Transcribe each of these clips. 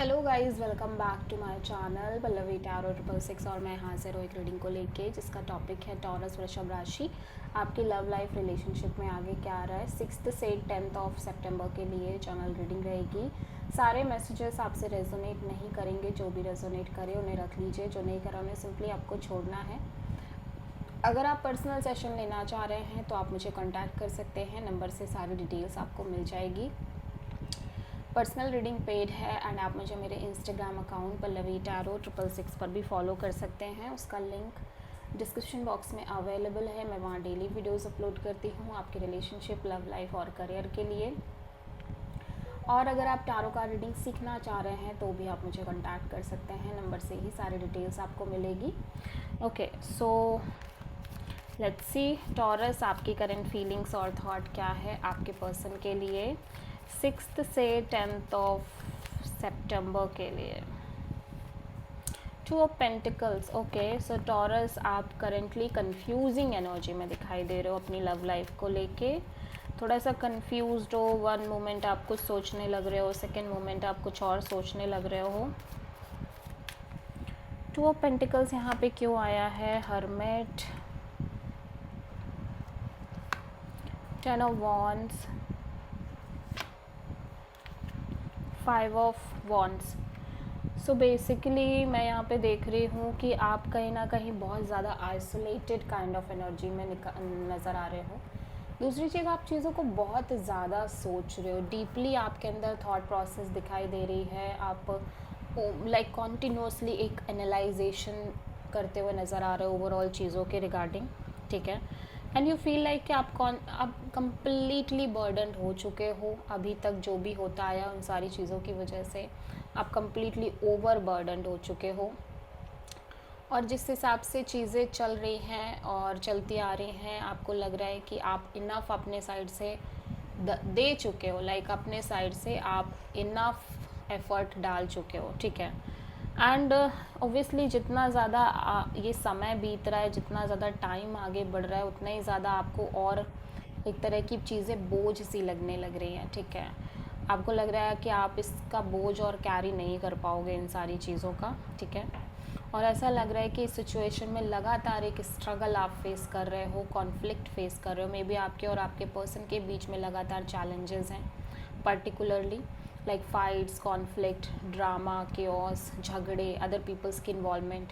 Hello guys, welcome back to my channel Pallavi tarot 666 और मैं हाजिर हूँ एक रीडिंग को लेके जिसका टॉपिक है टॉरस वृषभ राशि। आपकी लव लाइफ रिलेशनशिप में आगे क्या आ रहा है 6th से 10th ऑफ सितंबर के लिए जनरल रीडिंग रहेगी। सारे मैसेजेस आपसे रेजोनेट नहीं करेंगे, जो भी रेजोनेट करे उन्हें रख लीजिए, जो नहीं करा उन्हें सिंपली आपको छोड़ना है। अगर आप पर्सनल सेशन लेना चाह रहे हैं तो आप मुझे कॉन्टैक्ट कर सकते हैं, नंबर से सारी डिटेल्स आपको मिल जाएगी। पर्सनल रीडिंग पेड है एंड आप मुझे मेरे इंस्टाग्राम अकाउंट पल्लवी टैरो 666 पर भी फॉलो कर सकते हैं। उसका लिंक डिस्क्रिप्शन बॉक्स में अवेलेबल है। मैं वहाँ डेली वीडियोस अपलोड करती हूँ आपके रिलेशनशिप, लव लाइफ और करियर के लिए। और अगर आप टैरो का रीडिंग सीखना चाह रहे हैं तो भी आप मुझे कॉन्टैक्ट कर सकते हैं, नंबर से ही सारी डिटेल्स आपको मिलेगी। Okay, so let's see taurus, आपकी करंट फीलिंग्स और थॉट क्या है आपके पर्सन के लिए 6th से 10th ऑफ सितंबर के लिए। 2 of pentacles. Okay, so taurus, आप करेंटली कंफ्यूजिंग एनर्जी में दिखाई दे रहे हो अपनी लव लाइफ को लेके। थोड़ा सा कंफ्यूज्ड हो, वन मोमेंट आप कुछ सोचने लग रहे हो, सेकेंड मोमेंट आप कुछ और सोचने लग रहे हो। 2 ऑफ पेंटिकल्स यहाँ पे क्यों आया है? Hermit, 10 of wands, 5 of wands. So basically मैं यहाँ पे देख रही हूँ कि आप कहीं ना कहीं बहुत ज़्यादा आइसोलेटेड काइंड ऑफ एनर्जी में नज़र आ रहे हो। दूसरी चीज़, आप चीज़ों को बहुत ज़्यादा सोच रहे हो, डीपली आपके अंदर थॉट प्रोसेस दिखाई दे रही है। आप लाइक कॉन्टिन्यूसली एक एनालाइजेशन करते हुए नज़र आ रहे हो ओवरऑल चीज़ों के रिगार्डिंग, ठीक है। एंड यू फील लाइक कि आप कम्प्लीटली बर्डन हो चुके हो। अभी तक जो भी होता आया उन सारी चीज़ों की वजह से आप कम्प्लीटली ओवर बर्डन हो चुके हो। और जिस हिसाब से चीज़ें चल रही हैं और चलती आ रही हैं, आपको लग रहा है कि आप इनफ अपने साइड से दे चुके हो, लाइक अपने साइड से आप इनफ एफर्ट डाल चुके हो, ठीक है। एंड ऑब्वियसली जितना ज़्यादा ये समय बीत रहा है, जितना ज़्यादा टाइम आगे बढ़ रहा है, उतना ही ज़्यादा आपको और एक तरह की चीज़ें बोझ सी लगने लग रही हैं, ठीक है। आपको लग रहा है कि आप इसका बोझ और कैरी नहीं कर पाओगे इन सारी चीज़ों का, ठीक है। और ऐसा लग रहा है कि इस सिचुएशन में लगातार एक स्ट्रगल आप फेस कर रहे हो, कॉन्फ्लिक्ट फेस कर रहे हो। मे बी आपके और आपके पर्सन के बीच में लगातार चैलेंजेस हैं, particularly like fights, conflict, drama, chaos, झगड़े, अदर पीपल्स की इन्वॉल्वमेंट,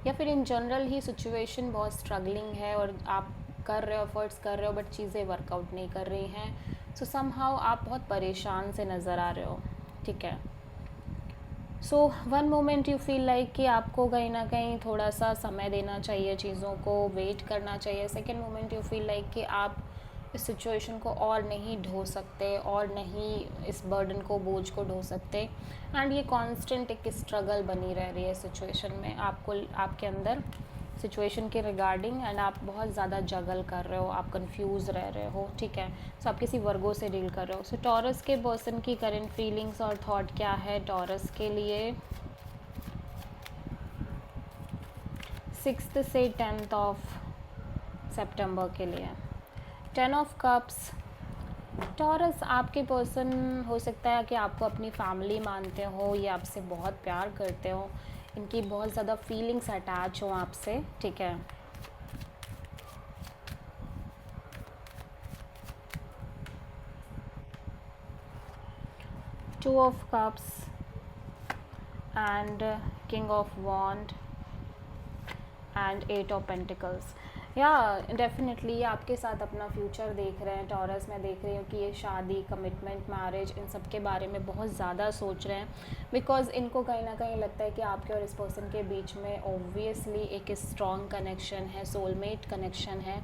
या फिर इन जनरल ही सिचुएशन बहुत स्ट्रगलिंग है और आप कर रहे हो, एफर्ट्स कर रहे हो, बट चीज़ें वर्कआउट नहीं कर रही हैं। सो समहाउ आप बहुत परेशान से नज़र आ रहे हो, ठीक है। So one moment you feel like कि आपको कहीं ना कहीं थोड़ा सा समय देना चाहिए, चीज़ों को वेट करना चाहिए। Second moment you feel like कि आप इस सिचुएशन को और नहीं ढो सकते और नहीं इस बर्डन को, बोझ को ढो सकते। एंड ये कांस्टेंट एक स्ट्रगल बनी रह रही है सिचुएशन में आपको, आपके अंदर सिचुएशन के रिगार्डिंग। एंड आप बहुत ज़्यादा जगल कर रहे हो, आप कंफ्यूज रह रहे हो, ठीक है। सो आप किसी वर्गों से डील कर रहे हो। सो टॉरस के पर्सन की करंट फीलिंग्स और थॉट क्या है टॉरस के लिए 6th से 10th ऑफ सितंबर के लिए। 10 ऑफ कप्स। टॉरस, आपके पर्सन हो सकता है कि आपको अपनी फैमिली मानते हो, ये आपसे बहुत प्यार करते हो, इनकी बहुत ज़्यादा फीलिंग्स अटैच हो आपसे, ठीक है। Two of cups and king of wand and 8 of pentacles. या डेफिनेटली आपके साथ अपना फ्यूचर देख रहे हैं टॉरस। मैं देख रही हूँ कि ये शादी, कमिटमेंट, मैरिज, इन सब के बारे में बहुत ज़्यादा सोच रहे हैं, बिकॉज़ इनको कहीं ना कहीं लगता है कि आपके और इस पर्सन के बीच में ऑब्वियसली एक स्ट्रॉन्ग कनेक्शन है, सोलमेट कनेक्शन है।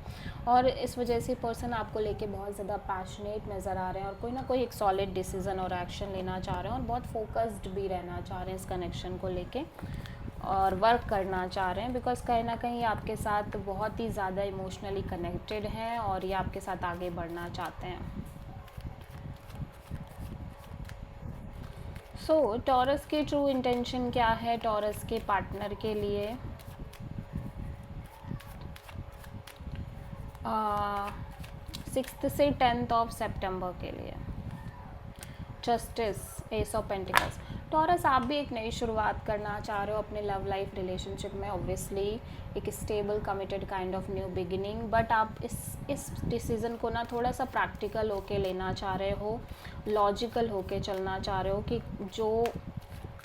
और इस वजह से पर्सन आपको लेके बहुत ज़्यादा पैशनेट नज़र आ रहे हैं और कोई ना कोई एक सॉलिड डिसीज़न और एक्शन लेना चाह रहे हैं और बहुत फोकस्ड भी रहना चाह रहे हैं इस कनेक्शन को लेके और वर्क करना चाह रहे हैं, बिकॉज़ कहीं ना कहीं आपके साथ बहुत ही ज़्यादा इमोशनली कनेक्टेड हैं और ये आपके साथ आगे बढ़ना चाहते हैं। सो टॉरस की ट्रू इंटेंशन क्या है टॉरस के पार्टनर के लिए? 6th से 10th ऑफ सितंबर के लिए। Justice, S of pentacles. Taurus, आप भी एक नई शुरुआत करना चाह रहे हो अपने लव लाइफ रिलेशनशिप में, ऑब्वियसली एक stable committed kind of new beginning, but आप इस डिसीज़न को ना थोड़ा सा प्रैक्टिकल होके लेना चाह रहे हो, लॉजिकल होके चलना चाह रहे हो कि जो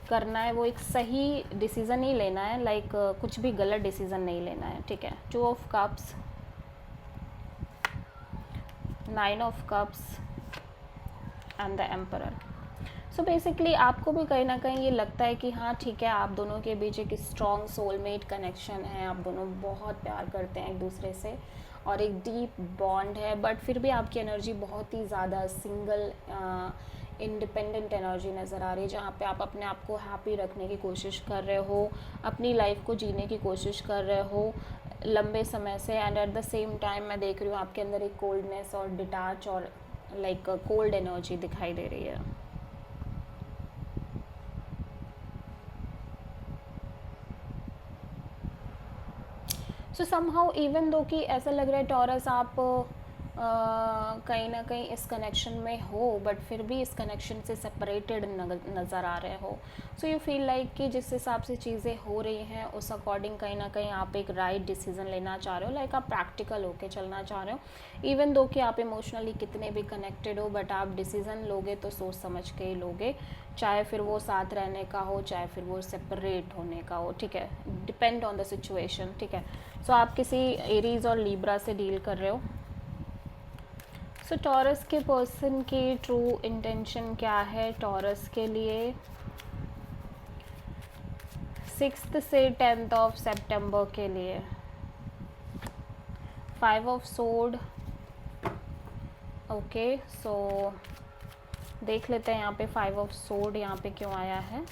करना है वो एक सही डिसीज़न ही लेना है, लाइक कुछ भी गलत डिसीज़न नहीं लेना है, ठीक है। 2 of cups, 9 of cups and the emperor. So basically आपको भी कहीं ना कहीं ये लगता है कि हाँ ठीक है, आप दोनों के बीच एक स्ट्रॉन्ग सोलमेट कनेक्शन है, आप दोनों बहुत प्यार करते हैं एक दूसरे से और एक डीप बॉन्ड है, बट फिर भी आपकी एनर्जी बहुत ही ज़्यादा सिंगल इंडिपेंडेंट एनर्जी नज़र आ रही है, जहाँ पे आप अपने आप को हैप्पी रखने की कोशिश कर रहे हो, अपनी लाइफ को जीने की कोशिश कर रहे हो लंबे समय से, and at the same time मैं देख रही हूँ आपके अंदर एक कोल्डनेस और डिटैच और लाइक कोल्ड एनर्जी दिखाई दे रही है। सो समहाउ इवन दो कि ऐसा लग रहा है टॉरस आप कहीं ना कहीं इस कनेक्शन में हो, बट फिर भी इस कनेक्शन से सेपरेटेड नज़र आ रहे हो। सो यू फील लाइक कि जिस हिसाब से चीज़ें हो रही हैं उस अकॉर्डिंग कहीं ना कहीं आप एक राइट डिसीज़न लेना चाह रहे हो, लाइक आप प्रैक्टिकल होके चलना चाह रहे हो। इवन दो कि आप इमोशनली कितने भी कनेक्टेड हो, बट आप डिसीज़न लोगे तो सोच समझ के ही लोगे, चाहे फिर वो साथ रहने का हो, चाहे फिर वो सेपरेट होने का हो, ठीक है, डिपेंड ऑन द सिचुएशन, ठीक है। सो आप किसी एरीज और लीब्रा से डील कर रहे हो। सो टॉरस के पर्सन की ट्रू इंटेंशन क्या है टॉरस के लिए 6 से 10 ऑफ सितंबर के लिए? 5 ऑफ सोर्ड, ओके। सो देख लेते हैं यहाँ पे 5 ऑफ सोर्ड यहाँ पे क्यों आया है।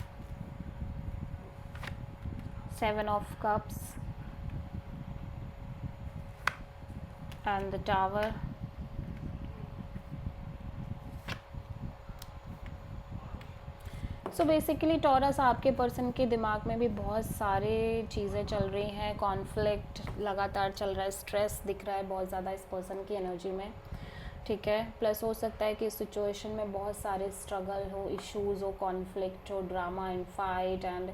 7 of cups and the tower. So basically taurus, आपके पर्सन के दिमाग में भी बहुत सारे चीज़ें चल रही हैं, कॉन्फ्लिक्ट लगातार चल रहा है, स्ट्रेस दिख रहा है बहुत ज़्यादा इस पर्सन की एनर्जी में, ठीक है। प्लस हो सकता है कि इस सिचुएशन में बहुत सारे स्ट्रगल हो, इश्यूज़ हो, कॉन्फ्लिक्ट हो, ड्रामा एंड फाइट एंड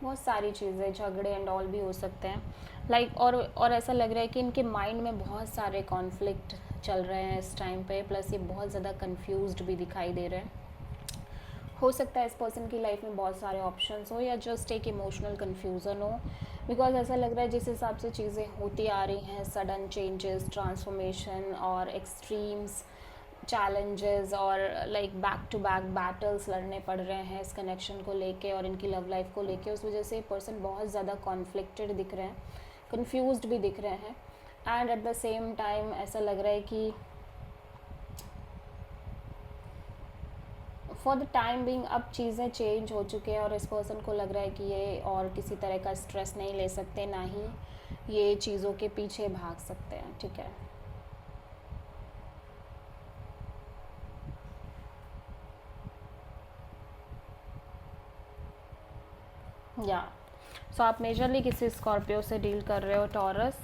बहुत सारी चीज़ें, झगड़े एंड ऑल भी हो सकते हैं, लाइक और ऐसा लग रहा है कि इनके माइंड में बहुत सारे कॉन्फ्लिक्ट चल रहे हैं इस टाइम पे, प्लस ये बहुत ज़्यादा कंफ्यूज्ड भी दिखाई दे रहे हैं। हो सकता है इस पर्सन की लाइफ में बहुत सारे ऑप्शंस हो या जस्ट एक इमोशनल कन्फ्यूज़न हो, बिकॉज ऐसा लग रहा है जिस हिसाब से चीज़ें होती आ रही हैं, सडन चेंजेस, ट्रांसफॉर्मेशन और एक्सट्रीम्स चैलेंजेस और like back to back battles लड़ने पड़ रहे हैं इस कनेक्शन को लेके और इनकी लव लाइफ को लेके, उस वजह से पर्सन बहुत ज़्यादा कॉन्फ्लिक्टेड दिख रहे हैं, कन्फ्यूज्ड भी दिख रहे हैं, and at the same time ऐसा लग रहा है कि फॉर द टाइम बिंग अब चीज़ें चेंज हो चुकी हैं और इस पर्सन को लग रहा है कि ये और किसी तरह का स्ट्रेस नहीं ले सकते, ना ही ये चीज़ों के पीछे भाग सकते हैं, ठीक है। या सो आप मेजरली किसी स्कॉर्पियो से डील कर रहे हो टॉरस।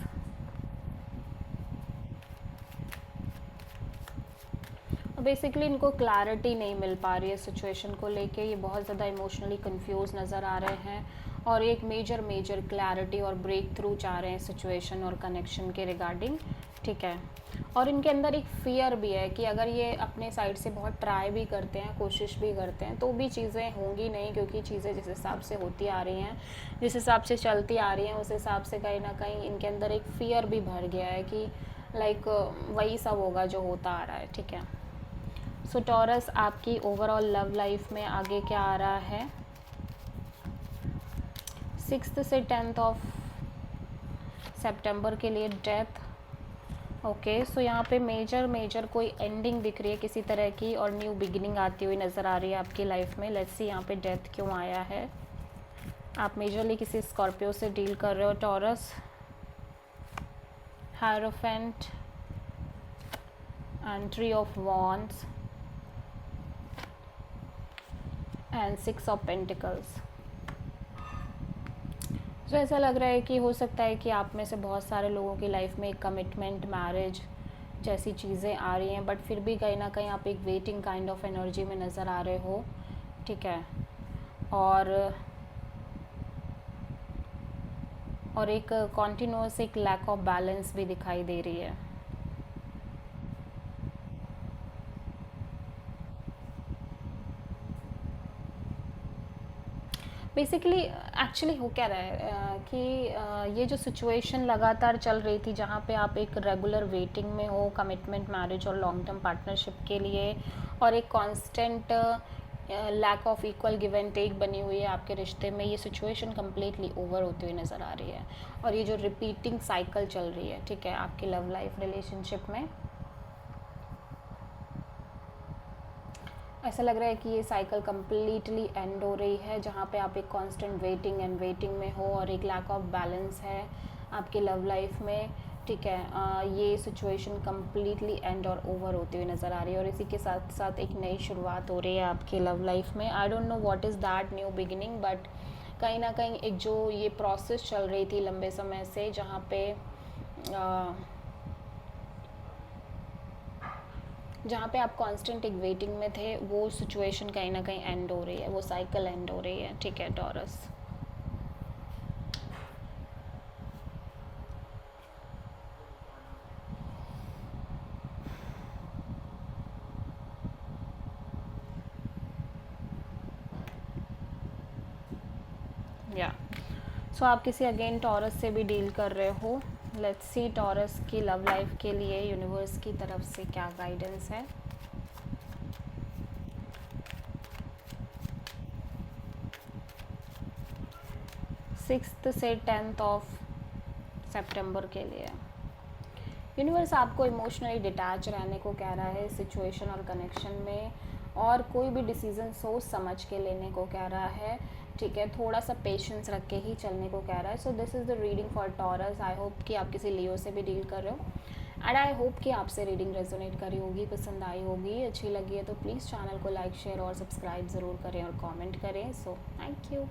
बेसिकली इनको क्लैरिटी नहीं मिल पा रही है सिचुएशन को लेके, ये बहुत ज़्यादा इमोशनली कंफ्यूज नज़र आ रहे हैं और एक मेजर क्लैरिटी और ब्रेक थ्रू चाह रहे हैं सिचुएशन और कनेक्शन के रिगार्डिंग, ठीक है। और इनके अंदर एक फ़ियर भी है कि अगर ये अपने साइड से बहुत ट्राई भी करते हैं, कोशिश भी करते हैं, तो भी चीज़ें होंगी नहीं, क्योंकि चीज़ें जिस हिसाब से होती आ रही हैं, जिस हिसाब से चलती आ रही हैं, उस हिसाब से कहीं ना कहीं इनके अंदर एक फ़ियर भी भर गया है कि लाइक वही सब होगा जो होता आ रहा है, ठीक है। सो टॉरस, आपकी ओवरऑल लव लाइफ में आगे क्या आ रहा है 6 से 10 ऑफ सितंबर के लिए? Death, okay. सो यहाँ पे मेजर कोई एंडिंग दिख रही है किसी तरह की और न्यू बिगिनिंग आती हुई नज़र आ रही है आपकी लाइफ में। लेट्स सी यहाँ पे डेथ क्यों आया है। आप मेजरली किसी स्कॉर्पियो से डील कर रहे हो taurus. Hierophant and 3 of wands and 6 of pentacles. तो ऐसा लग रहा है कि हो सकता है कि आप में से बहुत सारे लोगों की लाइफ में एक कमिटमेंट, मैरिज जैसी चीज़ें आ रही हैं, बट फिर भी कहीं ना कहीं आप एक वेटिंग काइंड ऑफ एनर्जी में नज़र आ रहे हो, ठीक है। और एक कॉन्टिन्यूस एक लैक ऑफ बैलेंस भी दिखाई दे रही है। बेसिकली एक्चुअली हो क्या रहा है कि ये जो सिचुएशन लगातार चल रही थी जहाँ पे आप एक रेगुलर वेटिंग में हो कमिटमेंट, मैरिज और लॉन्ग टर्म पार्टनरशिप के लिए, और एक constant lack of equal give and take बनी हुई है आपके रिश्ते में, ये सिचुएशन कम्प्लीटली ओवर होती हुई नज़र आ रही है। और ये जो रिपीटिंग साइकिल चल रही है, ठीक है, आपकी लव लाइफ रिलेशनशिप में, ऐसा लग रहा है कि ये साइकिल कम्प्लीटली एंड हो रही है, जहाँ पे आप एक कांस्टेंट वेटिंग में हो और एक लैक ऑफ बैलेंस है आपकी लव लाइफ में, ठीक है। ये सिचुएशन कम्प्लीटली एंड और ओवर होती हुई नज़र आ रही है, और इसी के साथ साथ एक नई शुरुआत हो रही है आपकी लव लाइफ में। I don't know what is that new beginning, but कहीं ना कहीं एक जो ये प्रोसेस चल रही थी लंबे समय से, जहाँ पे आप कांस्टेंट एक वेटिंग में थे, वो सिचुएशन कहीं ना कहीं एंड हो रही है, वो साइकिल एंड हो रही है, ठीक है टॉरस। या सो आप किसी अगेन टॉरस से भी डील कर रहे हो। लेट्स सी टॉरस की लव लाइफ के लिए यूनिवर्स की तरफ से क्या गाइडेंस है। 6 से 10 ऑफ सितंबर के लिए यूनिवर्स आपको इमोशनली डिटैच रहने को कह रहा है सिचुएशन और कनेक्शन में, और कोई भी डिसीजन सोच समझ के लेने को कह रहा है, ठीक है। थोड़ा सा पेशेंस रख के ही चलने को कह रहा है। So this is the reading for taurus. I hope कि आप किसी लियो से भी डील कर रहे हो, एंड आई होप कि आपसे रीडिंग रेजोनेट करी होगी, पसंद आई होगी, अच्छी लगी है तो प्लीज़ चैनल को लाइक, शेयर और सब्सक्राइब ज़रूर करें और कमेंट करें। So thank you.